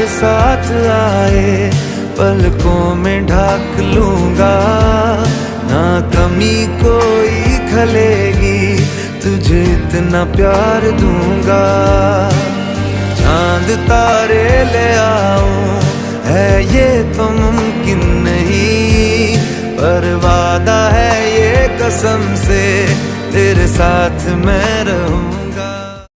साथ आए पलकों में ढाक लूंगा, ना कमी कोई खलेगी, तुझे इतना प्यार दूंगा। चांद तारे ले आऊं है ये तो मुमकिन नहीं, पर वादा है ये कसम से तेरे साथ मैं रहूं।